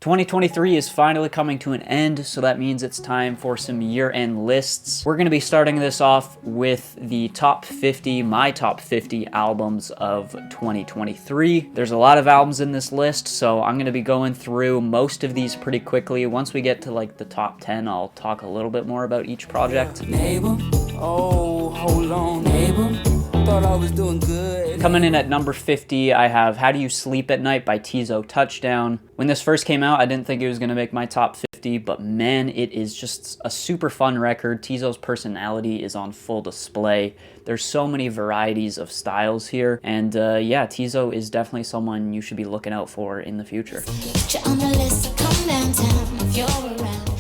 2023 is finally coming to an end, so that means it's time for some year-end lists. We're going to be starting this off with the top 50, my top 50 albums of 2023. There's a lot of albums in this list, so I'm going to be going through most of these pretty quickly. Once we get to like the top 10, I'll talk a little bit more about each project. Neighbor, oh, hold on, neighbor. Thought I was doing good. Coming in at number 50, I have How Do You Sleep at Night by Teezo Touchdown. When this first came out, I didn't think it was going to make my top 50, but man, it is just a super fun record. Teezo's personality is on full display. There's so many varieties of styles here, and yeah, Teezo is definitely someone you should be looking out for in the future.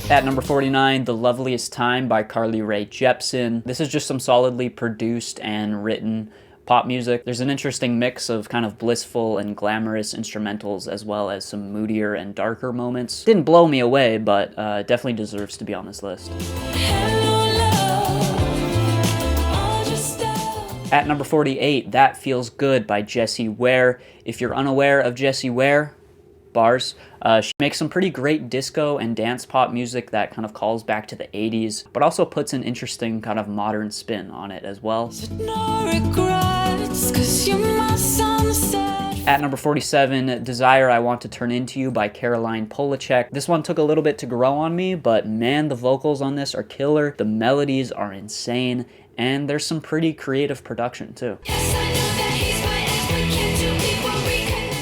At number 49, The Loveliest Time by Carly Rae Jepsen. This is just some solidly produced and written pop music. There's an interesting mix of kind of blissful and glamorous instrumentals as well as some moodier and darker moments. Didn't blow me away, but definitely deserves to be on this list. At number 48, That Feels Good by Jessie Ware. If you're unaware of Jessie Ware, bars. She makes some pretty great disco and dance pop music that kind of calls back to the 80s, but also puts an interesting kind of modern spin on it as well. At number 47, Desire I Want to Turn Into You by Caroline Polachek. This one took a little bit to grow on me, but man, the vocals on this are killer, the melodies are insane, and there's some pretty creative production too.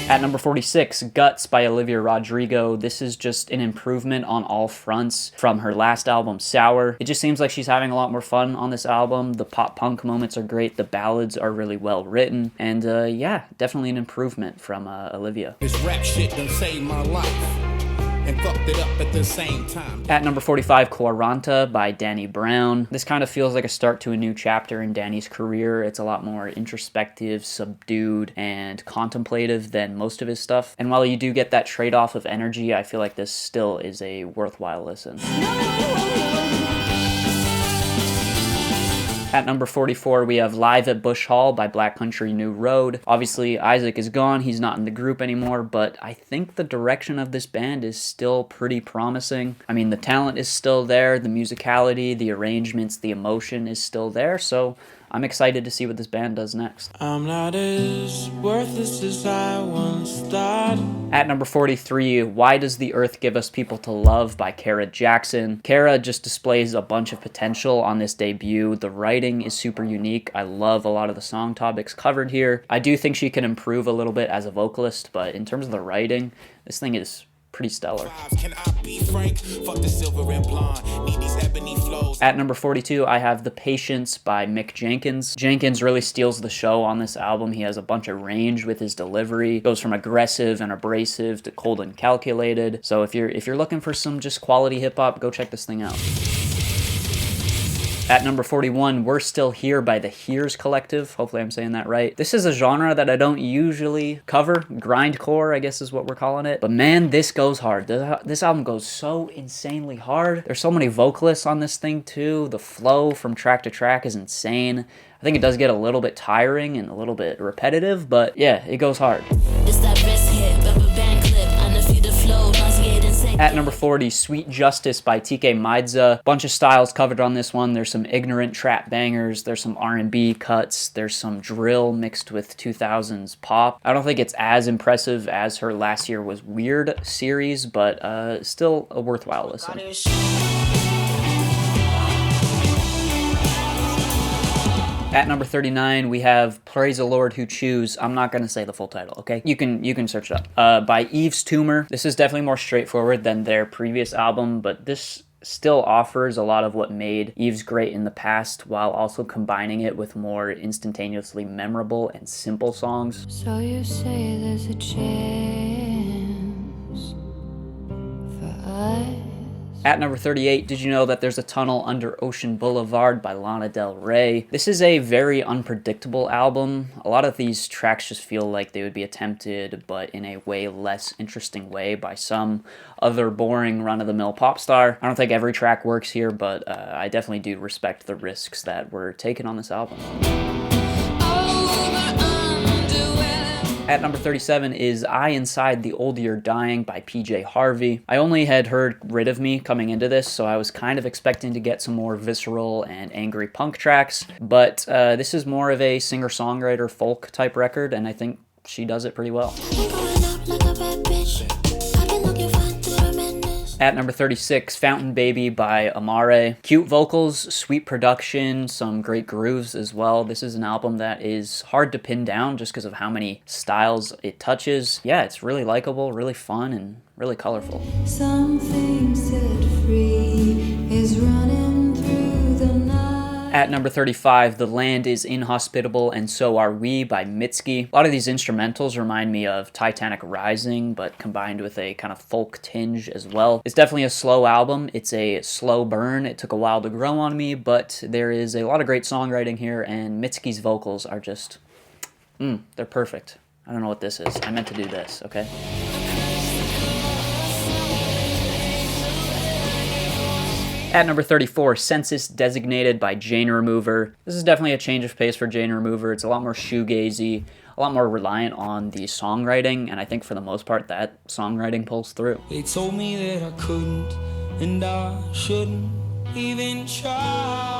At number 46, Guts by Olivia Rodrigo. This is just an improvement on all fronts from her last album, Sour. It just seems like she's having a lot more fun on this album. The pop-punk moments are great, the ballads are really well written, and yeah, definitely an improvement from Olivia. This rap shit done saved my life and fucked it up at the same time. At number 45, Quaranta by Danny Brown. This kind of feels like a start to a new chapter in Danny's career. It's a lot more introspective, subdued, and contemplative than most of his stuff. And while you do get that trade-off of energy, I feel like this still is a worthwhile listen. At number 44, we have Live at Bush Hall by Black Country New Road. Obviously, Isaac is gone. He's not in the group anymore, but I think the direction of this band is still pretty promising. I mean, the talent is still there, the musicality, the arrangements, the emotion is still there, so I'm excited to see what this band does next. I'm not as worthless as I once thought. At number 43, Why Does the Earth Give Us People to Love by Kara Jackson. Kara just displays a bunch of potential on this debut. The writing is super unique. I love a lot of the song topics covered here. I do think she can improve a little bit as a vocalist, but in terms of the writing, this thing is pretty stellar. At number 42, I have The Patience by Mick Jenkins. Jenkins really steals the show on this album. He has a bunch of range with his delivery. Goes from aggressive and abrasive to cold and calculated. So if you're looking for some just quality hip-hop, go check this thing out. At number 41, We're Still Here by the Hears Collective. Hopefully I'm saying that right. This is a genre that I don't usually cover. Grindcore, I guess is what we're calling it. But man, this goes hard. This album goes so insanely hard. There's so many vocalists on this thing too. The flow from track to track is insane. I think it does get a little bit tiring and a little bit repetitive, but yeah, it goes hard. At number 40, Sweet Justice by TK Maidza. Bunch of styles covered on this one. There's some ignorant trap bangers, there's some R&B cuts, there's some drill mixed with 2000s pop. I don't think it's as impressive as her Last Year Was Weird series, but still a worthwhile listen. At number 39, we have Praise the Lord Who Choose. I'm not going to say the full title, okay? You can search it up. By Yves Tumor. This is definitely more straightforward than their previous album, but this still offers a lot of what made Yves great in the past while also combining it with more instantaneously memorable and simple songs. So you say there's a chance for us? At number 38, did you know that there's a tunnel under Ocean Boulevard by Lana Del Rey? This is a very unpredictable album. A lot of these tracks just feel like they would be attempted, but in a way less interesting way by some other boring run-of-the-mill pop star. I don't think every track works here, but I definitely do respect the risks that were taken on this album. At number 37 is I Inside the Old Year Dying by PJ Harvey. I only had heard Rid of Me coming into this, so I was kind of expecting to get some more visceral and angry punk tracks, but this is more of a singer-songwriter folk type record, and I think she does it pretty well. At number 36, Fountain Baby by Amare. Cute vocals, sweet production, some great grooves as well. This is an album that is hard to pin down just because of how many styles it touches. Yeah, it's really likable, really fun, and really colorful. Something set free is running through the night. At number 35, The Land is Inhospitable and So Are We by Mitski. A lot of these instrumentals remind me of Titanic Rising, but combined with a kind of folk tinge as well. It's definitely a slow album. It's a slow burn. It took a while to grow on me, but there is a lot of great songwriting here, and Mitski's vocals are just, they're perfect. I don't know what this is. I meant to do this, okay? At number 34, Census Designated by Jane Remover. This is definitely a change of pace for Jane Remover. It's a lot more shoegazy, a lot more reliant on the songwriting, and I think for the most part that songwriting pulls through. They told me that I couldn't, and I shouldn't even try.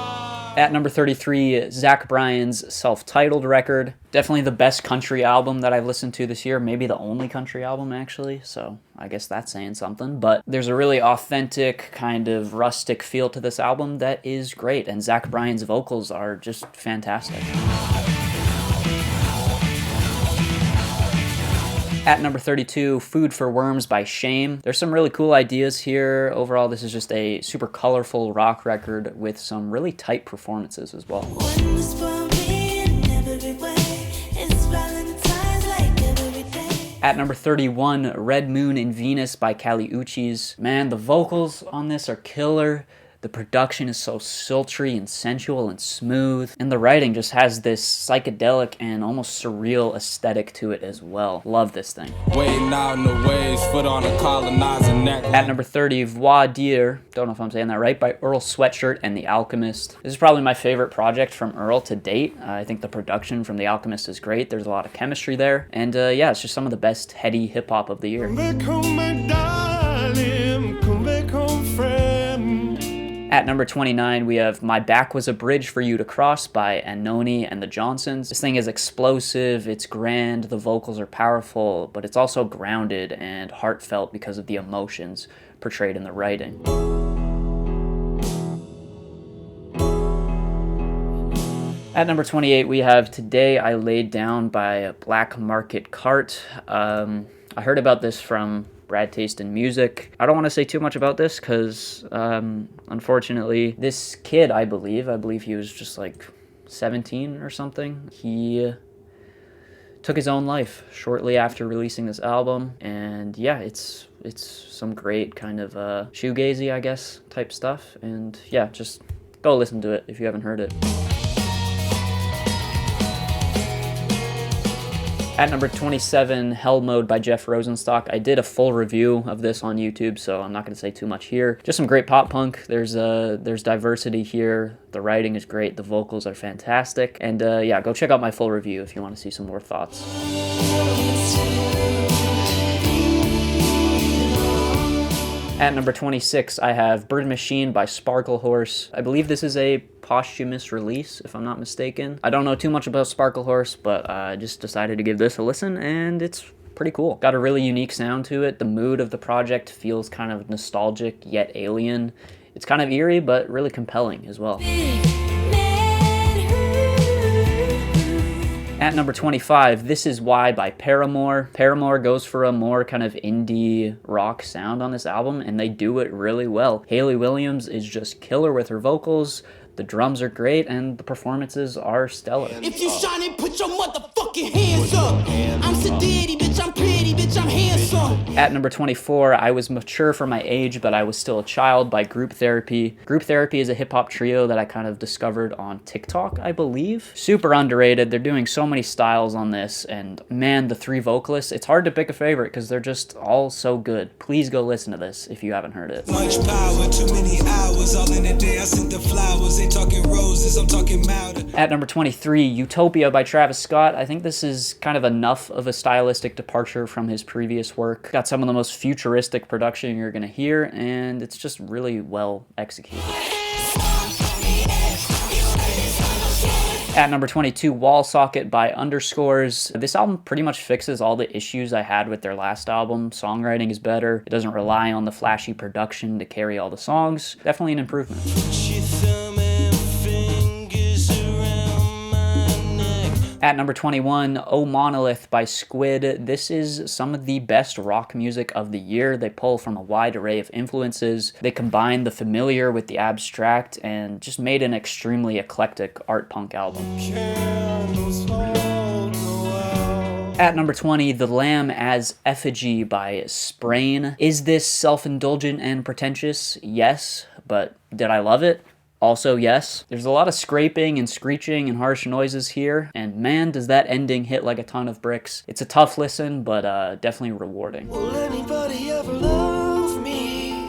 At number 33, Zach Bryan's self-titled record. Definitely the best country album that I've listened to this year. Maybe the only country album, actually. So I guess that's saying something. But there's a really authentic, kind of rustic feel to this album that is great. And Zach Bryan's vocals are just fantastic. At number 32, Food for Worms by Shame. There's some really cool ideas here. Overall, this is just a super colorful rock record with some really tight performances as well. At number 31, Red Moon in Venus by Kali Uchis. Man, the vocals on this are killer. The production is so sultry and sensual and smooth, and the writing just has this psychedelic and almost surreal aesthetic to it as well. Love this thing. Waiting out in the waves, foot on a colonizer neck. At number 30, Voir Dire, don't know if I'm saying that right, by Earl Sweatshirt and The Alchemist. This is probably my favorite project from Earl to date. I think the production from The Alchemist is great. There's a lot of chemistry there, and yeah, it's just some of the best heady hip-hop of the year. Come back home, my darling. Come back home, friend. At number 29, we have My Back Was a Bridge for You to Cross by Anoni and the Johnsons. This thing is explosive, it's grand, the vocals are powerful, but it's also grounded and heartfelt because of the emotions portrayed in the writing. At number 28, we have Today I Laid Down by Black Market Cart. I heard about this from Brad Taste in Music. I don't want to say too much about this because, unfortunately, this kid, I believe he was just like 17 or something. He took his own life shortly after releasing this album, and yeah, it's some great kind of shoegazy, I guess, type stuff. And yeah, just go listen to it if you haven't heard it. At number 27, Hell Mode by Jeff Rosenstock. I did a full review of this on YouTube, so I'm not going to say too much here. Just some great pop punk. There's diversity here. The writing is great. The vocals are fantastic. And yeah, go check out my full review if you want to see some more thoughts. At number 26, I have Bird Machine by Sparkle Horse. I believe this is a posthumous release, if I'm not mistaken. I don't know too much about Sparkle Horse, but I just decided to give this a listen, and it's pretty cool. Got a really unique sound to it. The mood of the project feels kind of nostalgic, yet alien. It's kind of eerie, but really compelling as well. At number 25, This Is Why by Paramore. Paramore goes for a more kind of indie rock sound on this album, and they do it really well. Hayley Williams is just killer with her vocals. The drums are great, and the performances are stellar. If you shining, put your motherfucking hands up. I'm sedity, bitch, I'm pretty, bitch, I'm handsome. At number 24, I Was Mature for My Age, But I Was Still a Child by Group Therapy. Group Therapy is a hip-hop trio that I kind of discovered on TikTok, I believe. Super underrated. They're doing so many styles on this, and man, the three vocalists, it's hard to pick a favorite because they're just all so good. Please go listen to this if you haven't heard it. Much power, too many hours, all in a day I sent the flowers. Talking roses, I'm talking At number 23, Utopia by Travis Scott. I think this is kind of enough of a stylistic departure from his previous work. Got some of the most futuristic production you're gonna hear, and it's just really well executed. At number 22, Wall Socket by Underscores. This album pretty much fixes all the issues I had with their last album. Songwriting is better. It doesn't rely on the flashy production to carry all the songs. Definitely an improvement. At number 21, Oh Monolith by Squid. This is some of the best rock music of the year. They pull from a wide array of influences. They combine the familiar with the abstract and just made an extremely eclectic art punk album. At number 20, The Lamb as Effigy by Sprain. Is this self-indulgent and pretentious? Yes, but did I love it? Also, yes. There's a lot of scraping and screeching and harsh noises here, and man, does that ending hit like a ton of bricks. It's a tough listen, but definitely rewarding. Will anybody ever love me?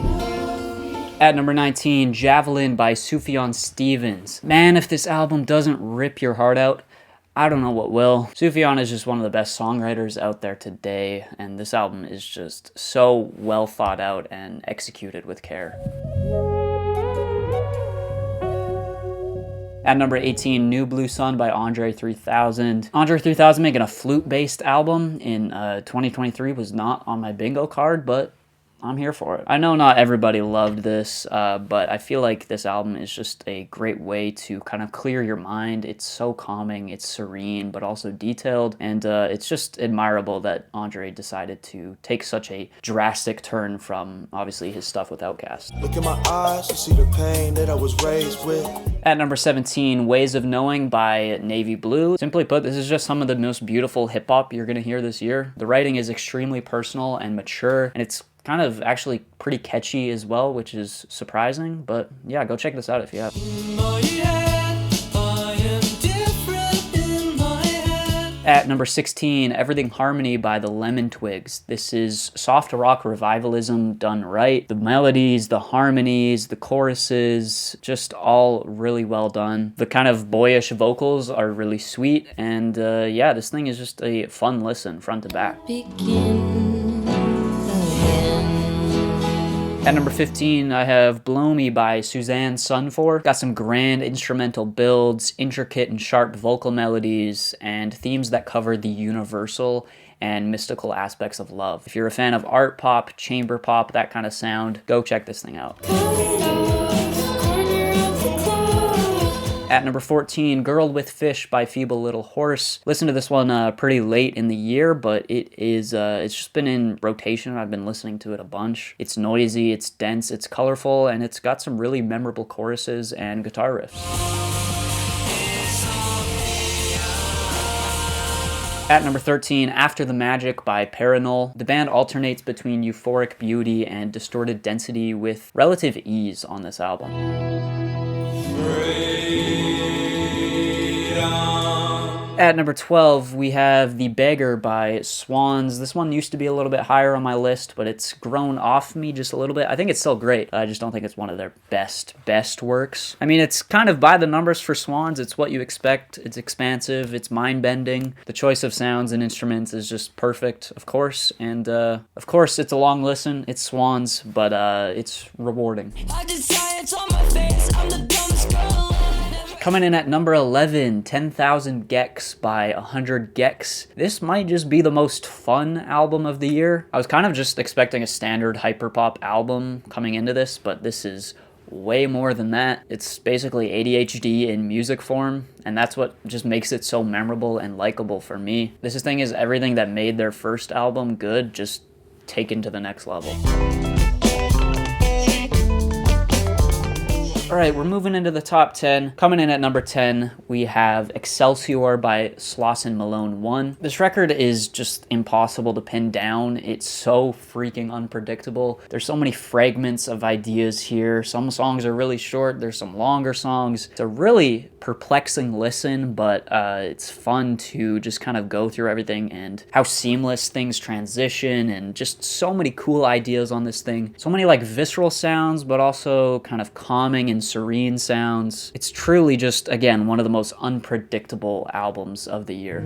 At number 19, Javelin by Sufjan Stevens. Man, if this album doesn't rip your heart out, I don't know what will. Sufjan is just one of the best songwriters out there today, and this album is just so well thought out and executed with care. At number 18, New Blue Sun by Andre 3000. Andre 3000 making a flute-based album in 2023 was not on my bingo card, but I'm here for it. I know not everybody loved this, but I feel like this album is just a great way to kind of clear your mind. It's so calming, it's serene, but also detailed, and it's just admirable that Andre decided to take such a drastic turn from, obviously, his stuff with Outkast. Look in my eyes, you see the pain that I was raised with. At number 17, Ways of Knowing by Navy Blue. Simply put, this is just some of the most beautiful hip-hop you're gonna hear this year. The writing is extremely personal and mature, and it's kind of actually pretty catchy as well, which is surprising, but yeah, go check this out if you have. At number 16, Everything Harmony by the Lemon Twigs. This is soft rock revivalism done right. The melodies, the harmonies, the choruses, just all really well done. The kind of boyish vocals are really sweet, and yeah, this thing is just a fun listen front to back. At number 15, I have Blow Me by Suzanne Sunfor. Got some grand instrumental builds, intricate and sharp vocal melodies, and themes that cover the universal and mystical aspects of love. If you're a fan of art pop, chamber pop, that kind of sound, go check this thing out. At number 14, Girl with Fish by Feeble Little Horse. Listened to this one pretty late in the year, but it's just been in rotation. I've been listening to it a bunch. It's noisy, it's dense, it's colorful, and it's got some really memorable choruses and guitar riffs. At number 13, After the Magic by Paranol. The band alternates between euphoric beauty and distorted density with relative ease on this album. At number 12, we have The Beggar by Swans. This one used to be a little bit higher on my list, but it's grown off me just a little bit. I think it's still great. I just don't think it's one of their best works. I mean, it's kind of by the numbers for Swans. It's what you expect. It's expansive. It's mind-bending. The choice of sounds and instruments is just perfect, of course. And, of course, it's a long listen. It's Swans, but it's rewarding. I did science on my face, I'm the dumbest girl alive. Coming in at number 11, 10,000 Gex by 100 Gex. This might just be the most fun album of the year. I was kind of just expecting a standard hyperpop album coming into this, but this is way more than that. It's basically ADHD in music form, and that's what just makes it so memorable and likable for me. This thing is everything that made their first album good, just taken to the next level. All right, we're moving into the top 10. Coming in at number 10, we have Excelsior by Slauson Malone 1. This record is just impossible to pin down. It's so freaking unpredictable. There's so many fragments of ideas here. Some songs are really short. There's some longer songs. It's a really perplexing listen, but it's fun to just kind of go through everything and how seamless things transition, and just so many cool ideas on this thing. So many like visceral sounds, but also kind of calming and serene sounds. It's truly just, again, one of the most unpredictable albums of the year.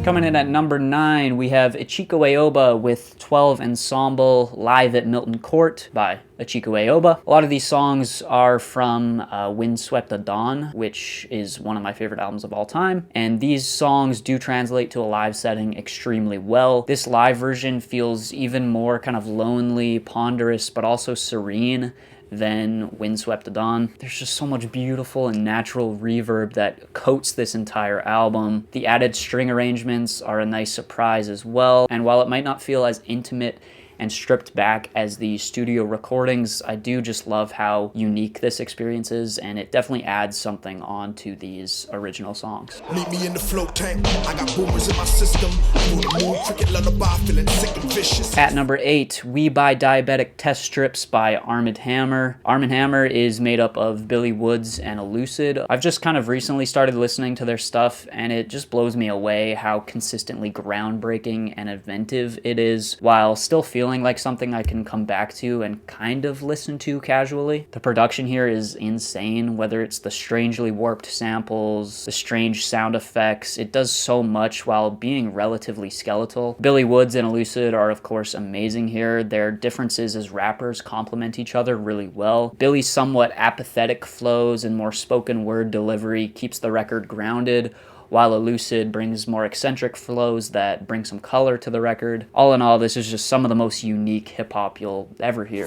Coming in at number 9, we have Ichiko Aoba with 12 Ensemble live at Milton Court by Ichiko Aoba. A lot of these songs are from Windswept at Dawn, which is one of my favorite albums of all time. And these songs do translate to a live setting extremely well. This live version feels even more kind of lonely, ponderous, but also serene than Windswept at Dawn. There's just so much beautiful and natural reverb that coats this entire album. The added string arrangements are a nice surprise as well, and while it might not feel as intimate and stripped back as the studio recordings, I do just love how unique this experience is, and it definitely adds something onto these original songs. Meet me in the float tank. I got boomers in my system. I'm the moon cricket lullaby, feeling sick and vicious. At number 8, We Buy Diabetic Test Strips by Armand Hammer. Armand Hammer is made up of Billy Woods and Elucid. I've just kind of recently started listening to their stuff, and it just blows me away how consistently groundbreaking and inventive it is, while still feeling like something I can come back to and kind of listen to casually. The production here is insane, whether it's the strangely warped samples, the strange sound effects. It does so much while being relatively skeletal. Billy Woods and Elucid are of course amazing here. Their differences as rappers complement each other really well. Billy's somewhat apathetic flows and more spoken word delivery keeps the record grounded, while Elucid brings more eccentric flows that bring some color to the record. All in all, this is just some of the most unique hip-hop you'll ever hear.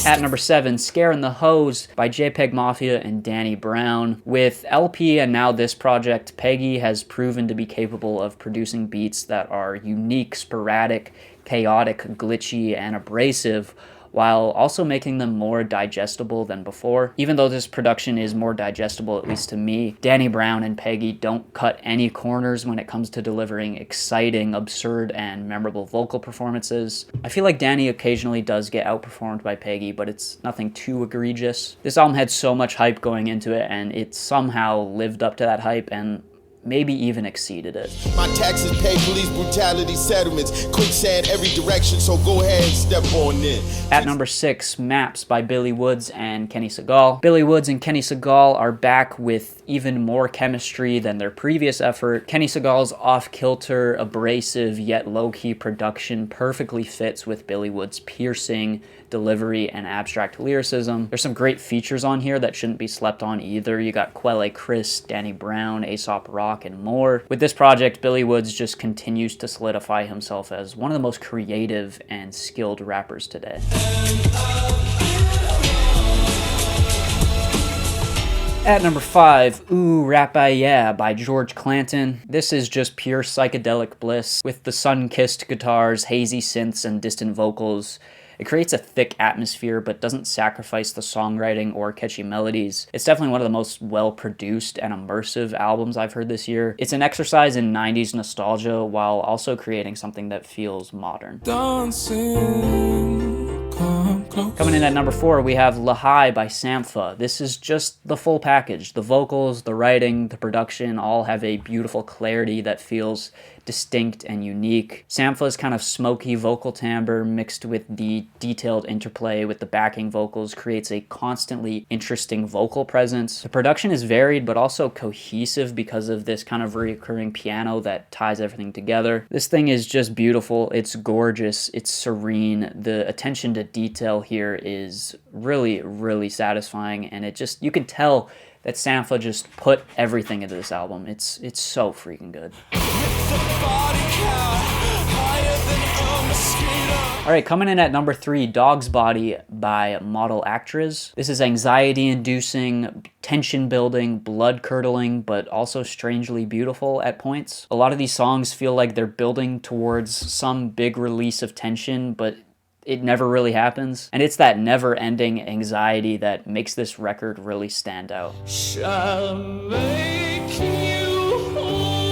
At number 7, Scarin' the Hose by JPEG Mafia and Danny Brown. With LP and now this project, Peggy has proven to be capable of producing beats that are unique, sporadic, chaotic, glitchy, and abrasive, while also making them more digestible than before. Even though this production is more digestible, at least to me, Danny Brown and Peggy don't cut any corners when it comes to delivering exciting, absurd, and memorable vocal performances. I feel like Danny occasionally does get outperformed by Peggy, but it's nothing too egregious. This album had so much hype going into it, and it somehow lived up to that hype and maybe even exceeded it. My taxes pay, police brutality settlements, quicksand every direction, so go ahead and step on in. At number 6, Maps by Billy Woods and Kenny Segal. Billy Woods and Kenny Segal are back with even more chemistry than their previous effort. Kenny Segal's off-kilter, abrasive, yet low-key production perfectly fits with Billy Woods' piercing delivery and abstract lyricism. There's some great features on here that shouldn't be slept on either. You got Quelle Chris, Danny Brown, Aesop Rock, and more. With this project, Billy Woods just continues to solidify himself as one of the most creative and skilled rappers today. At number 5, Ooh Rap-A-Yeah by George Clanton. This is just pure psychedelic bliss. With the sun-kissed guitars, hazy synths, and distant vocals, it creates a thick atmosphere but doesn't sacrifice the songwriting or catchy melodies. It's definitely one of the most well-produced and immersive albums I've heard this year. It's an exercise in 90s nostalgia while also creating something that feels modern. Dancing, come close. Coming in at number 4, we have Lahai by Sampha. This is just the full package. The vocals, the writing, the production all have a beautiful clarity that feels distinct and unique. Sampha's kind of smoky vocal timbre mixed with the detailed interplay with the backing vocals creates a constantly interesting vocal presence. The production is varied but also cohesive because of this kind of recurring piano that ties everything together. This thing is just beautiful. It's gorgeous. It's serene. The attention to detail here is really, really satisfying, and it just, you can tell that Sampha just put everything into this album. It's so freaking good. Alright, coming in at number 3, Dog's Body by Model Actress. This is anxiety-inducing, tension-building, blood-curdling, but also strangely beautiful at points. A lot of these songs feel like they're building towards some big release of tension, but it never really happens. And it's that never-ending anxiety that makes this record really stand out. Shall make you whole.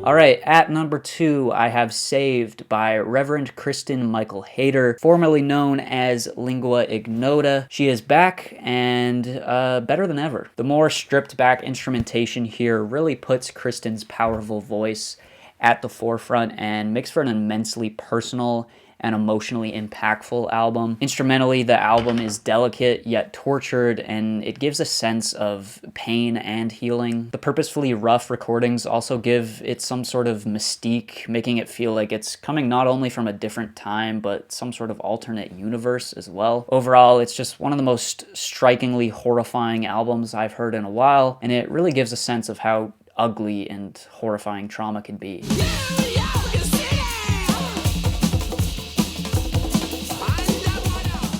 All right, at number 2, I have Saved by Reverend Kristen Michael Hayter, formerly known as Lingua Ignota. She is back and better than ever. The more stripped back instrumentation here really puts Kristen's powerful voice at the forefront and makes for an immensely personal and emotionally impactful album. Instrumentally, the album is delicate yet tortured, and it gives a sense of pain and healing. The purposefully rough recordings also give it some sort of mystique, making it feel like it's coming not only from a different time, but some sort of alternate universe as well. Overall, it's just one of the most strikingly horrifying albums I've heard in a while, and it really gives a sense of how ugly and horrifying trauma can be.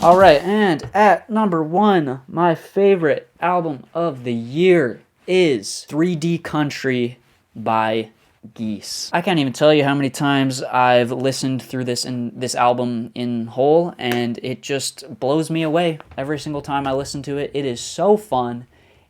All right, and at number 1, my favorite album of the year is 3D Country by Geese. I can't even tell you how many times I've listened through this album in whole, and it just blows me away every single time I listen to it. It is so fun.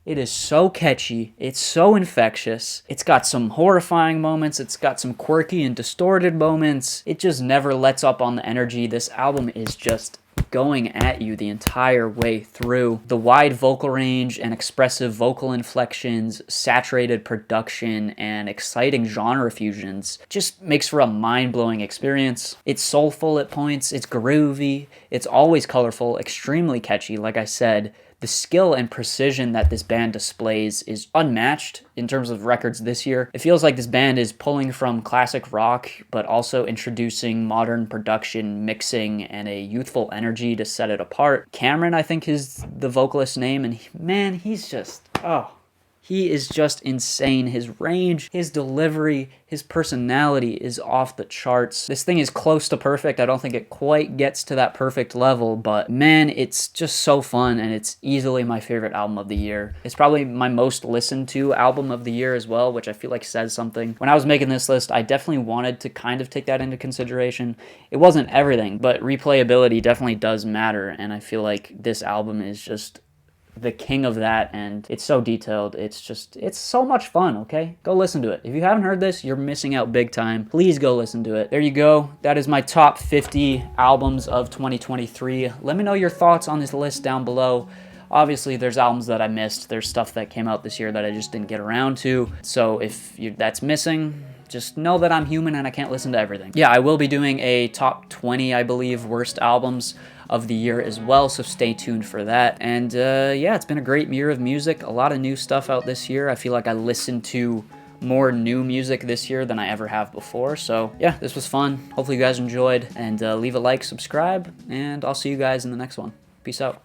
It is so catchy. It's so infectious. It's got some horrifying moments. It's got some quirky and distorted moments. It just never lets up on the energy. This album is just going at you the entire way through. The wide vocal range and expressive vocal inflections, saturated production, and exciting genre fusions just makes for a mind-blowing experience. It's soulful at points, it's groovy, it's always colorful, extremely catchy, like I said. The skill and precision that this band displays is unmatched in terms of records this year. It feels like this band is pulling from classic rock, but also introducing modern production, mixing, and a youthful energy to set it apart. Cameron, I think, is the vocalist's name, and man, he's just, he is just insane. His range, his delivery, his personality is off the charts. This thing is close to perfect. I don't think it quite gets to that perfect level, but man, it's just so fun, and it's easily my favorite album of the year. It's probably my most listened to album of the year as well, which I feel like says something. When I was making this list, I definitely wanted to kind of take that into consideration. It wasn't everything, but replayability definitely does matter, and I feel like this album is just the king of that, and it's so detailed. It's so much fun, okay? Go listen to it. If you haven't heard this, you're missing out big time. Please go listen to it. There you go. That is my top 50 albums of 2023. Let me know your thoughts on this list down below. Obviously, there's albums that I missed. There's stuff that came out this year that I just didn't get around to. So if that's missing, just know that I'm human and I can't listen to everything. Yeah, I will be doing a top 20, I believe, worst albums of the year as well, so stay tuned for that. And yeah, it's been a great year of music. A lot of new stuff out this year. I feel like I listened to more new music this year than I ever have before. So yeah, this was fun. Hopefully you guys enjoyed, and leave a like, subscribe, and I'll see you guys in the next one. Peace out.